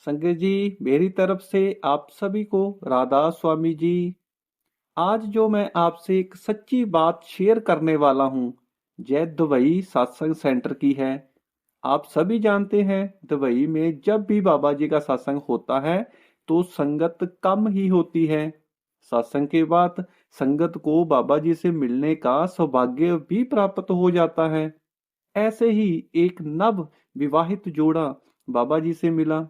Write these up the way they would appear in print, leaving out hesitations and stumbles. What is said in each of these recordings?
संजय जी, मेरी तरफ से आप सभी को राधा स्वामी जी। आज जो मैं आपसे एक सच्ची बात शेयर करने वाला हूँ, यह दुबई सत्संग सेंटर की है। आप सभी जानते हैं, दुबई में जब भी बाबा जी का सत्संग होता है, तो संगत कम ही होती है। सत्संग के बाद संगत को बाबा जी से मिलने का सौभाग्य भी प्राप्त हो जाता है। ऐसे ही एक नव विवाहित जोड़ा बाबा जी से मिला।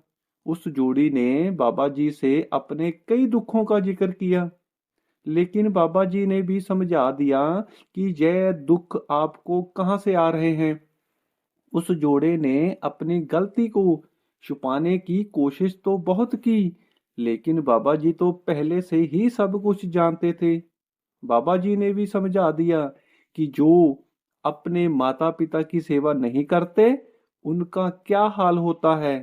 उस जोड़ी ने बाबा जी से अपने कई दुखों का जिक्र किया, लेकिन बाबा जी ने भी समझा दिया कि यह दुख आपको कहां से आ रहे हैं। उस जोड़े ने अपनी गलती को छुपाने की कोशिश तो बहुत की, लेकिन बाबा जी तो पहले से ही सब कुछ जानते थे। बाबा जी ने भी समझा दिया कि जो अपने माता पिता की सेवा नहीं करते, उनका क्या हाल होता है।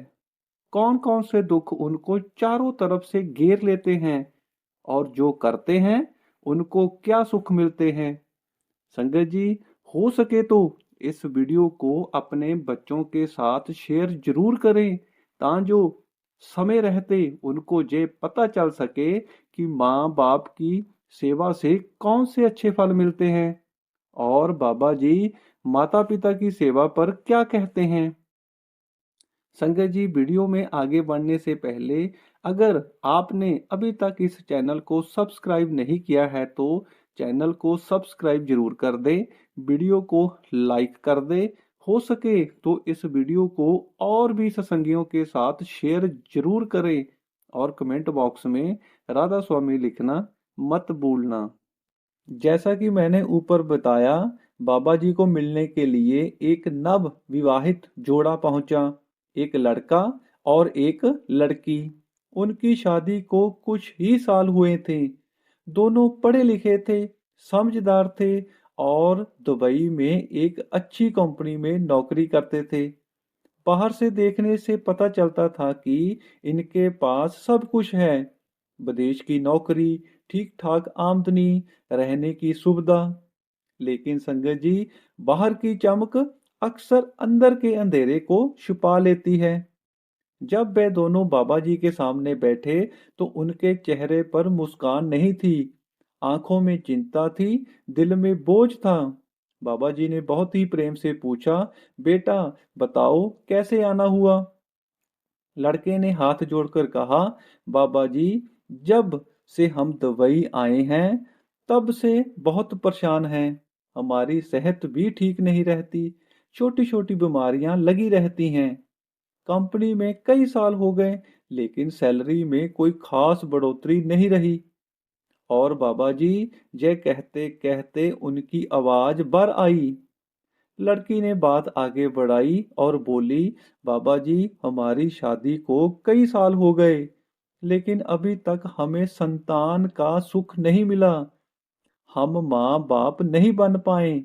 कौन कौन से दुख उनको चारों तरफ से घेर लेते हैं, और जो करते हैं उनको क्या सुख मिलते हैं। संगत जी, हो सके तो इस वीडियो को अपने बच्चों के साथ शेयर जरूर करें, ताकि समय रहते उनको ये पता चल सके कि माँ बाप की सेवा से कौन से अच्छे फल मिलते हैं, और बाबा जी माता पिता की सेवा पर क्या कहते हैं। संगत जी, वीडियो में आगे बढ़ने से पहले अगर आपने अभी तक इस चैनल को सब्सक्राइब नहीं किया है, तो चैनल को सब्सक्राइब जरूर कर दें, वीडियो को लाइक कर दें। हो सके तो इस वीडियो को और भी सत्संगियों के साथ शेयर जरूर करें, और कमेंट बॉक्स में राधा स्वामी लिखना मत भूलना। जैसा कि मैंने ऊपर बताया, बाबा जी को मिलने के लिए एक नव विवाहित जोड़ा पहुंचा। एक लड़का और एक लड़की। उनकी शादी को कुछ ही साल हुए थे। दोनों पढ़े लिखे थे, समझदार थे, और दुबई में एक अच्छी कंपनी में नौकरी करते थे। बाहर से देखने से पता चलता था कि इनके पास सब कुछ है। विदेश की नौकरी, ठीक ठाक आमदनी, रहने की सुविधा। लेकिन संगत जी, बाहर की चमक अक्सर अंदर के अंधेरे को छुपा लेती है। जब वे दोनों बाबा जी के सामने बैठे, तो उनके चेहरे पर मुस्कान नहीं थी। आंखों में चिंता थी, दिल में बोझ था। बाबा जी ने बहुत ही प्रेम से पूछा, बेटा बताओ कैसे आना हुआ। लड़के ने हाथ जोड़कर कहा, बाबा जी, जब से हम दुबई आए हैं, तब से बहुत परेशान हैं। हमारी सेहत भी ठीक नहीं रहती, छोटी छोटी बीमारियां लगी रहती हैं। कंपनी में कई साल हो गए, लेकिन सैलरी में कोई खास बढ़ोतरी नहीं रही। और बाबा जी, ये कहते कहते उनकी आवाज भर आई। लड़की ने बात आगे बढ़ाई और बोली, बाबा जी, हमारी शादी को कई साल हो गए, लेकिन अभी तक हमें संतान का सुख नहीं मिला। हम माँ बाप नहीं बन पाए।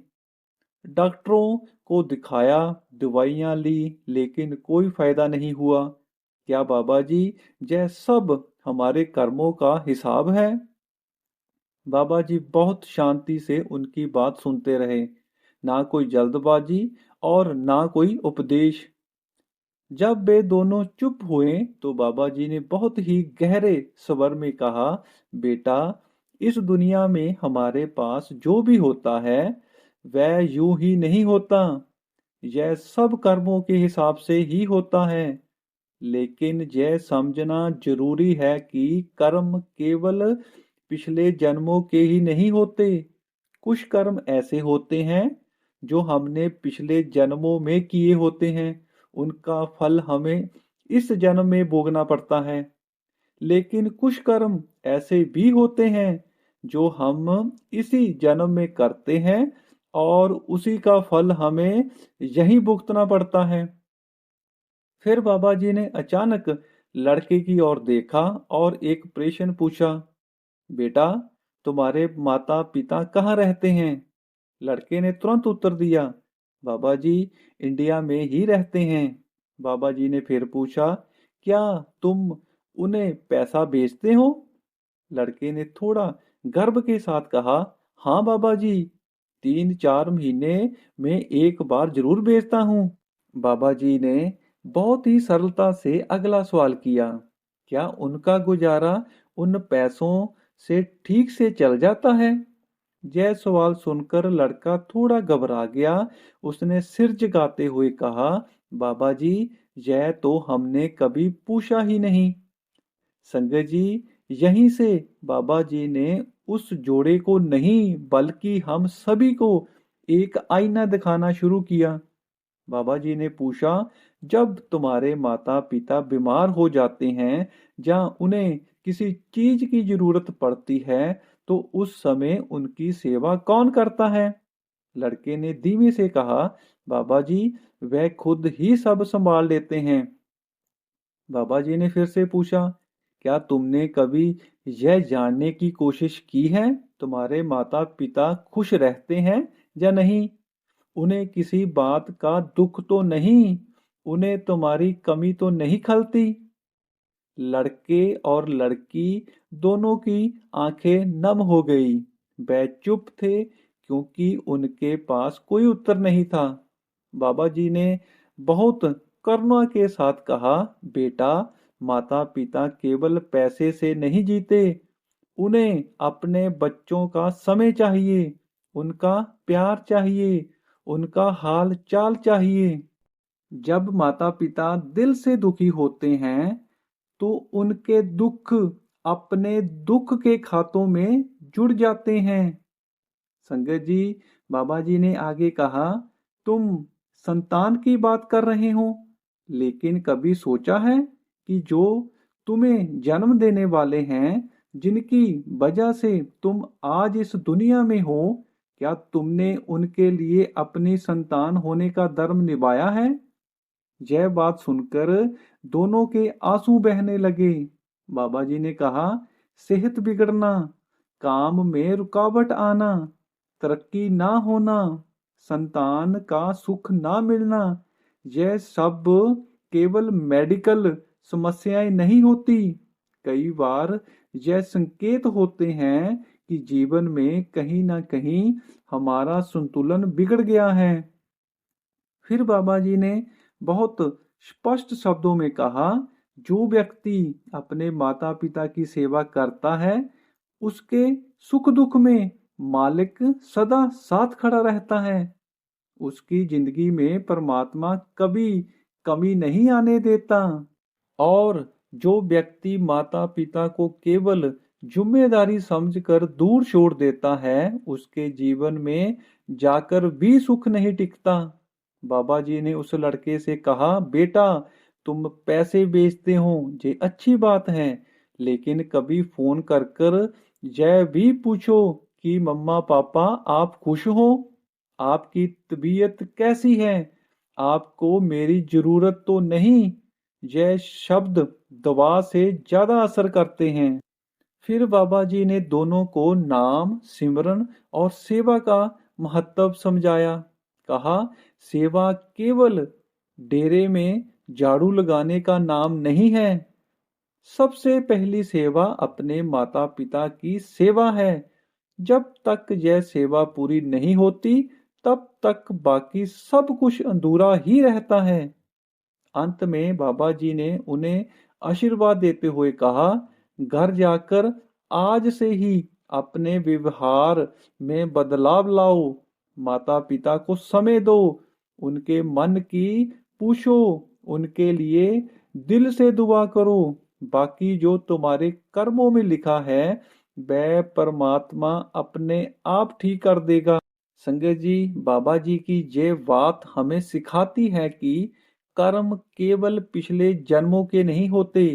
डॉक्टरों को दिखाया, दवाइयाँ ली, लेकिन कोई फायदा नहीं हुआ। क्या बाबा जी, यह सब हमारे कर्मों का हिसाब है? बाबा जी बहुत शांति से उनकी बात सुनते रहे। ना कोई जल्दबाजी और ना कोई उपदेश। जब वे दोनों चुप हुए, तो बाबा जी ने बहुत ही गहरे स्वर में कहा, बेटा, इस दुनिया में हमारे पास जो भी होता है, वह यूं ही नहीं होता। यह सब कर्मों के हिसाब से ही होता है। लेकिन यह समझना जरूरी है कि कर्म केवल पिछले जन्मों के ही नहीं होते। कुछ कर्म ऐसे होते हैं जो हमने पिछले जन्मों में किए होते हैं। उनका फल हमें इस जन्म में भोगना पड़ता है। लेकिन कुछ कर्म ऐसे भी होते हैं जो हम इसी जन्म में करते हैं, और उसी का फल हमें यही भुगतना पड़ता है। फिर बाबा जी ने अचानक लड़के की ओर देखा और एक प्रश्न पूछा, बेटा, तुम्हारे माता पिता कहाँ रहते हैं? लड़के ने तुरंत उत्तर दिया, बाबा जी, इंडिया में ही रहते हैं। बाबा जी ने फिर पूछा, क्या तुम उन्हें पैसा भेजते हो? लड़के ने थोड़ा गर्व के साथ कहा, हाँ बाबा जी, 3-4 महीने में एक बार जरूर भेजता हूँ। बाबा जी ने बहुत ही सरलता से अगला सवाल किया, क्या उनका गुजारा उन पैसों से ठीक से चल जाता है? यह सवाल सुनकर लड़का थोड़ा घबरा गया। उसने सिर झुकाते हुए कहा, बाबा जी, यह तो हमने कभी पूछा ही नहीं। संगत जी, यहीं से बाबा जी ने उस जोड़े को नहीं बल्कि हम सभी को एक आईना दिखाना शुरू किया। बाबा जी ने पूछा, जब तुम्हारे माता पिता बीमार हो जाते हैं या उन्हें किसी चीज की जरूरत पड़ती है तो उस समय उनकी सेवा कौन करता है? लड़के ने धीमे से कहा, बाबा जी, वह खुद ही सब संभाल लेते हैं। बाबा जी ने फिर से पूछा, क्या तुमने कभी यह जानने की कोशिश की है तुम्हारे माता पिता खुश रहते हैं या नहीं? उन्हें किसी बात का दुख तो नहीं? उन्हें तुम्हारी कमी तो नहीं खलती? लड़के और लड़की दोनों की आंखें नम हो गई। वे चुप थे क्योंकि उनके पास कोई उत्तर नहीं था। बाबा जी ने बहुत करुणा के साथ कहा, बेटा, माता पिता केवल पैसे से नहीं जीते, उन्हें अपने बच्चों का समय चाहिए, उनका प्यार चाहिए, उनका हाल चाल चाहिए। जब माता पिता दिल से दुखी होते हैं तो उनके दुख अपने दुख के खातों में जुड़ जाते हैं। संगत जी, बाबा जी ने आगे कहा, तुम संतान की बात कर रहे हो, लेकिन कभी सोचा है कि जो तुम्हें जन्म देने वाले हैं, जिनकी वजह से तुम आज इस दुनिया में हो, क्या तुमने उनके लिए अपनी संतान होने का धर्म निभाया है? यह बात सुनकर दोनों के आंसू बहने लगे। बाबा जी ने कहा, सेहत बिगड़ना, काम में रुकावट आना, तरक्की ना होना, संतान का सुख ना मिलना, यह सब केवल मेडिकल समस्याएं नहीं होती। कई बार यह संकेत होते हैं कि जीवन में कहीं ना कहीं हमारा संतुलन बिगड़ गया है। फिर बाबा जी ने बहुत स्पष्ट शब्दों में कहा, जो व्यक्ति अपने माता पिता की सेवा करता है, उसके सुख दुख में मालिक सदा साथ खड़ा रहता है। उसकी जिंदगी में परमात्मा कभी कमी नहीं आने देता। और जो व्यक्ति माता पिता को केवल जिम्मेदारी समझकर दूर छोड़ देता है, उसके जीवन में जाकर भी सुख नहीं टिकता। बाबा जी ने उस लड़के से कहा, बेटा, तुम पैसे बेचते हो, ये अच्छी बात है, लेकिन कभी फोन कर कर यह भी पूछो कि मम्मा पापा आप खुश हो? आपकी तबीयत कैसी है? आपको मेरी जरूरत तो नहीं? यह शब्द दवा से ज्यादा असर करते हैं। फिर बाबा जी ने दोनों को नाम, सिमरन और सेवा का महत्व समझाया। कहा, सेवा केवल डेरे में झाड़ू लगाने का नाम नहीं है। सबसे पहली सेवा अपने माता पिता की सेवा है। जब तक यह सेवा पूरी नहीं होती, तब तक बाकी सब कुछ अधूरा ही रहता है। अंत में बाबा जी ने उन्हें आशीर्वाद देते हुए कहा, घर जाकर आज से ही अपने व्यवहार में बदलाव लाओ, माता पिता को समय दो, उनके मन की पूछो, उनके लिए दिल से दुआ करो। बाकी जो तुम्हारे कर्मों में लिखा है, वह परमात्मा अपने आप ठीक कर देगा। संगत जी, बाबा जी की ये बात हमें सिखाती है कि कर्म केवल पिछले जन्मों के नहीं होते,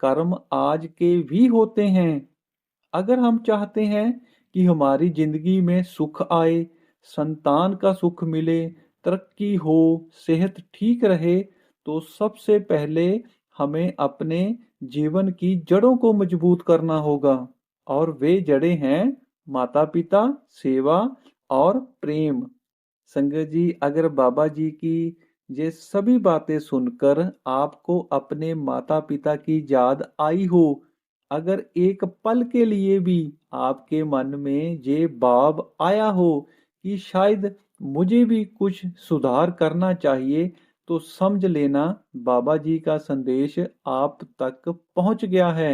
कर्म आज के भी होते हैं। अगर हम चाहते हैं कि हमारी जिंदगी में सुख आए, संतान का सुख मिले, तरक्की हो, सेहत ठीक रहे, तो सबसे पहले हमें अपने जीवन की जड़ों को मजबूत करना होगा। और वे जड़ें हैं माता पिता, सेवा और प्रेम। संगत जी, अगर बाबा जी की ये सभी बातें सुनकर आपको अपने माता पिता की याद आई हो, अगर एक पल के लिए भी आपके मन में ये भाव आया हो कि शायद मुझे भी कुछ सुधार करना चाहिए, तो समझ लेना बाबा जी का संदेश आप तक पहुंच गया है।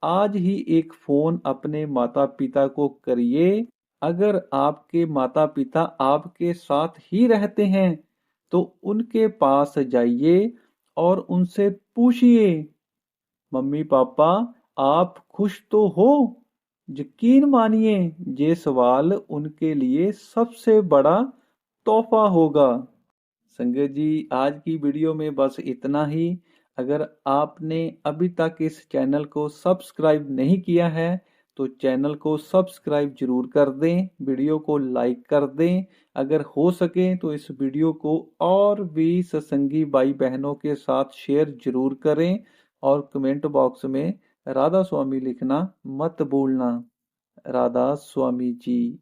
आज ही एक फोन अपने माता पिता को करिए। अगर आपके माता पिता आपके साथ ही रहते हैं तो उनके पास जाइए और उनसे पूछिए, मम्मी पापा आप खुश तो हो? यकीन मानिए ये सवाल उनके लिए सबसे बड़ा तोहफा होगा। संगत जी, आज की वीडियो में बस इतना ही। अगर आपने अभी तक इस चैनल को सब्सक्राइब नहीं किया है तो चैनल को सब्सक्राइब जरूर कर दें, वीडियो को लाइक कर दें। अगर हो सके तो इस वीडियो को और भी सत्संगी भाई बहनों के साथ शेयर जरूर करें और कमेंट बॉक्स में राधा स्वामी लिखना मत भूलना। राधा स्वामी जी।